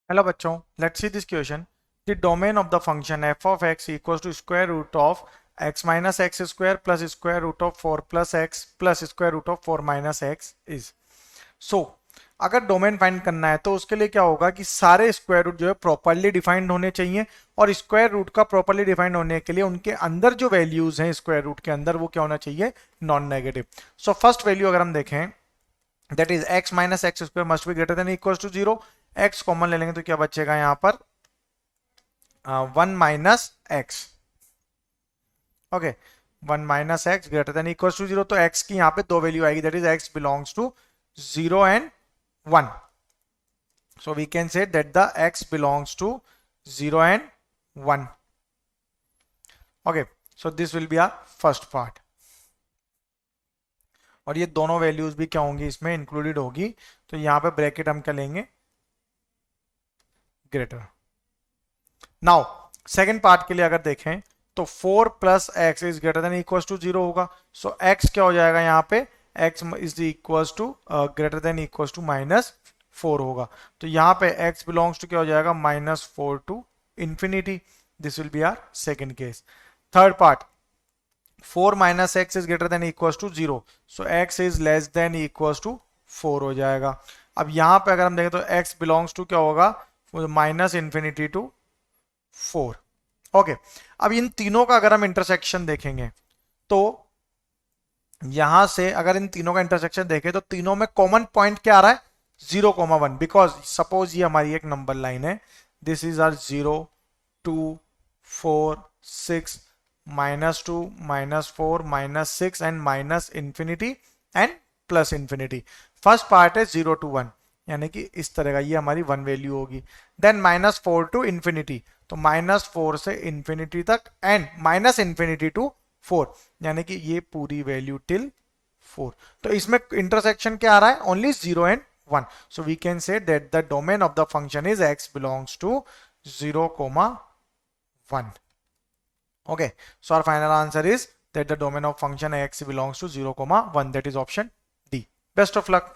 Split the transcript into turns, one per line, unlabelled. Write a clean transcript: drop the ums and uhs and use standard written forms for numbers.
Hello बच्चों, let's see this question. The domain of the function f of x equals to square root of x minus x square plus square root of 4 plus x plus square root of 4 minus x is. So अगर domain find करना है तो उसके लिए क्या होगा कि सारे स्क्वायर रूट जो है प्रॉपर्ली डिफाइंड होने चाहिए, और स्क्वायर रूट का प्रॉपर्ली डिफाइंड होने के लिए उनके अंदर जो वैल्यूज हैं स्क्वायर रूट के अंदर वो क्या होना चाहिए, non negative. So first value अगर हम देखें, that is x minus x square must be greater than equal to zero. X common ले लेंगे तो क्या बचेगा यहाँ पर, 1 - x। Okay, 1 - x greater than equal to zero, तो x की यहाँ पे दो वैल्यू आएगी, that is x belongs to 0 and 1। So we can say that the x belongs to 0 and 1। Okay, so this will be our first part, और ये दोनों values भी क्या होंगी, इसमें इंक्लूडेड होगी। तो यहाँ पे ब्रैकेट हम क्या लेंगे, ग्रेटर। नाउ सेकेंड पार्ट के लिए अगर देखें तो 4 plus x is greater than equal to zero होगा। सो एक्स क्या हो जाएगा यहाँ पे, x is equal to greater than equal to -4 होगा। तो यहाँ पे एक्स बिलोंग्स टू क्या हो जाएगा, -4 to infinity. This will be our second case. Third part, 4 - x is greater than equal to zero, so x is less than equal to 4 हो जाएगा। अब यहाँ पे अगर हम देखें तो x बिलोंग्स टू क्या होगा, -∞ टू 4। ओके, अब इन तीनों का अगर हम इंटरसेक्शन देखेंगे तो यहां से अगर इन तीनों का इंटरसेक्शन देखें तो तीनों में कॉमन पॉइंट क्या आ रहा है, 0, 1। बिकॉज सपोज ये हमारी एक नंबर लाइन है, this is our 0, 2, 4, 6, -2, -4, -6 and -∞ and +∞। First part है 0 to 1, यानी कि इस तरह का, ये हमारी वन वैल्यू होगी। देन -4 टू इंफिनिटी, तो -4 से इंफिनिटी तक, एंड -∞ टू 4, यानी कि ये पूरी वैल्यू टिल 4। तो इसमें इंटरसेक्शन क्या आ रहा है, only 0 and 1। So we can say that the domain of the function is x belongs to 0, 1। Okay, so our final answer is that the domain of function x belongs to 0, 1. That is option D. Best of luck.